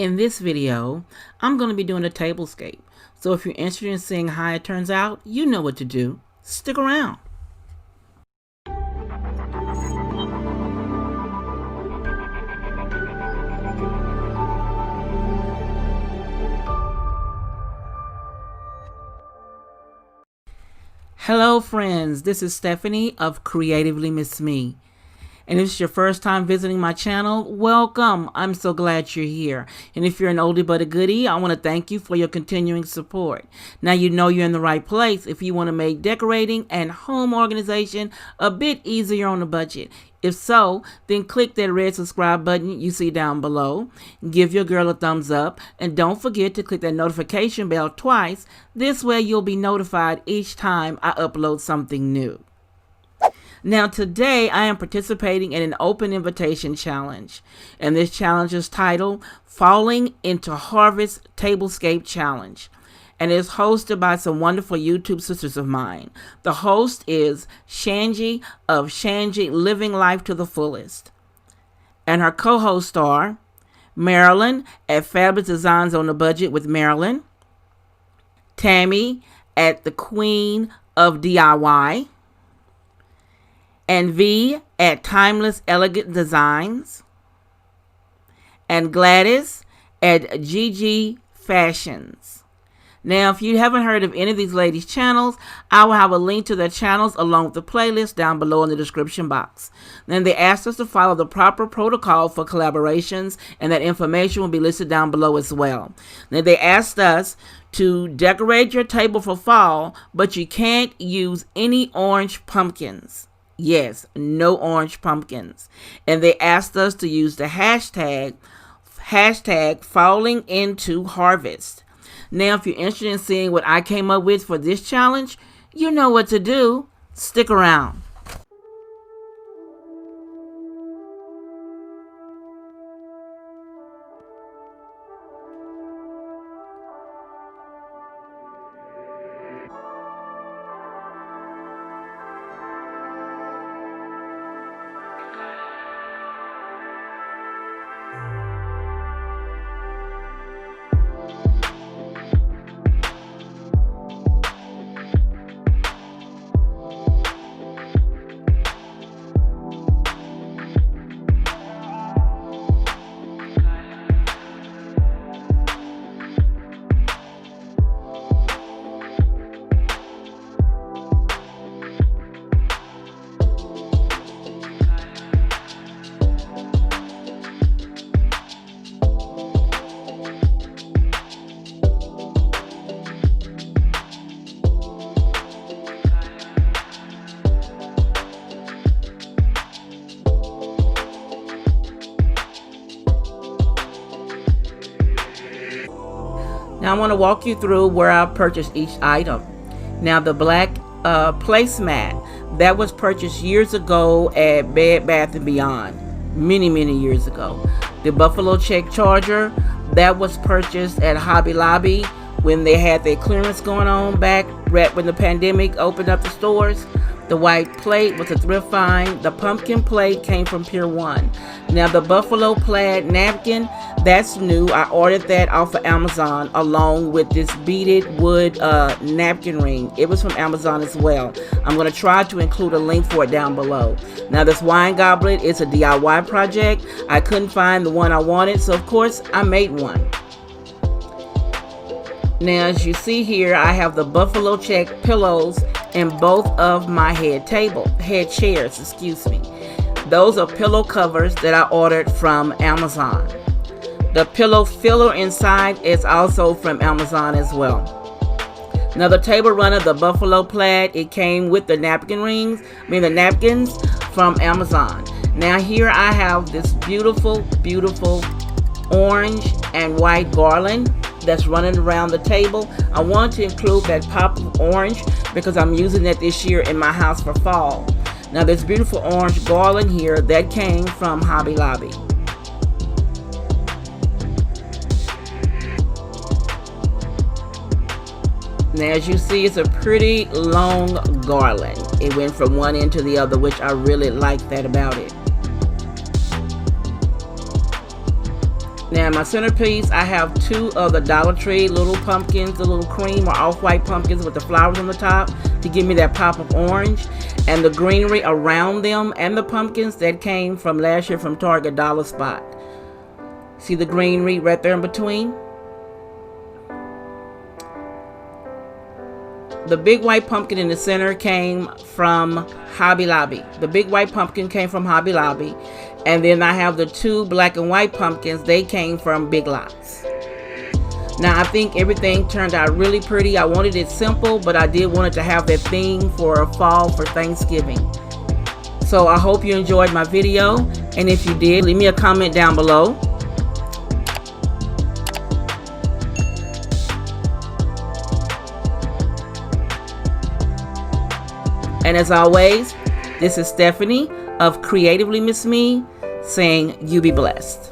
In this video, I'm going to be doing a tablescape. So if you're interested in seeing how it turns out, you know what to do. Stick around. Hello friends, this is Stephanie of Creatively Miss Me. And if it's your first time visiting my channel, welcome. I'm so glad you're here. And if you're an oldie but a goodie, I want to thank you for your continuing support. Now you know you're in the right place if you want to make decorating and home organization a bit easier on a budget. If so, then click that red subscribe button you see down below. Give your girl a thumbs up. And don't forget to click that notification bell twice. This way you'll be notified each time I upload something new. Now today I am participating in an open invitation challenge, and this challenge is titled Falling into Harvest Tablescape Challenge, and is hosted by some wonderful YouTube sisters of mine. The host is Shanji of Shanji Living Life to the Fullest, and her co-hosts are Marilyn at Fabulous Designs on the Budget with Marilyn, Tammy at the Queen of DIY, and V at Timeless Elegant Designs, and Gladys at GG Fashions. Now, if you haven't heard of any of these ladies' channels, I will have a link to their channels along with the playlist down below in the description box. Then they asked us to follow the proper protocol for collaborations, and that information will be listed down below as well. Then they asked us to decorate your table for fall, but you can't use any orange pumpkins. Yes, no orange pumpkins. And they asked us to use the hashtag falling into harvest. Now, if you're interested in seeing what I came up with for this challenge, you know what to do. Stick around. Now I want to walk you through where I purchased each item. Now the black placemat, that was purchased years ago at Bed Bath & Beyond, many years ago. The buffalo check charger, that was purchased at Hobby Lobby when they had their clearance going on back right when the pandemic opened up the stores. The white plate was a thrift find. The pumpkin plate came from Pier 1. Now the buffalo plaid napkin, that's new. I ordered that off of Amazon along with this beaded wood napkin ring. It was from Amazon as well. I'm going to try to include a link for it down below. Now this wine goblet is a DIY project. I couldn't find the one I wanted, so of course I made one. Now as you see here, I have the buffalo check pillows in both of my head chairs, excuse me. Those are pillow covers that I ordered from Amazon. The pillow filler inside is also from Amazon as well. Now the table runner, the buffalo plaid, it came with the the napkins from Amazon. Now here I have this beautiful orange and white garland that's running around the table. I want to include that pop of orange because I'm using that this year in my house for fall. Now this beautiful orange garland here, that came from Hobby Lobby. Now as you see, it's a pretty long garland. It went from one end to the other, which I really like that about it. Now my centerpiece, I have two of the Dollar Tree little pumpkins, the little cream or off-white pumpkins with the flowers on the top to give me that pop of orange. And the greenery around them and the pumpkins that came from last year from Target Dollar Spot. See the greenery right there in between? The big white pumpkin in the center came from Hobby Lobby. The big white pumpkin came from Hobby Lobby. And then I have the two black and white pumpkins. They came from Big Lots. Now I think everything turned out really pretty. I wanted it simple, but I did want it to have that theme for fall for Thanksgiving. So I hope you enjoyed my video. And if you did, leave me a comment down below. And as always, this is Stephanie of Creatively Miss Me saying you be blessed.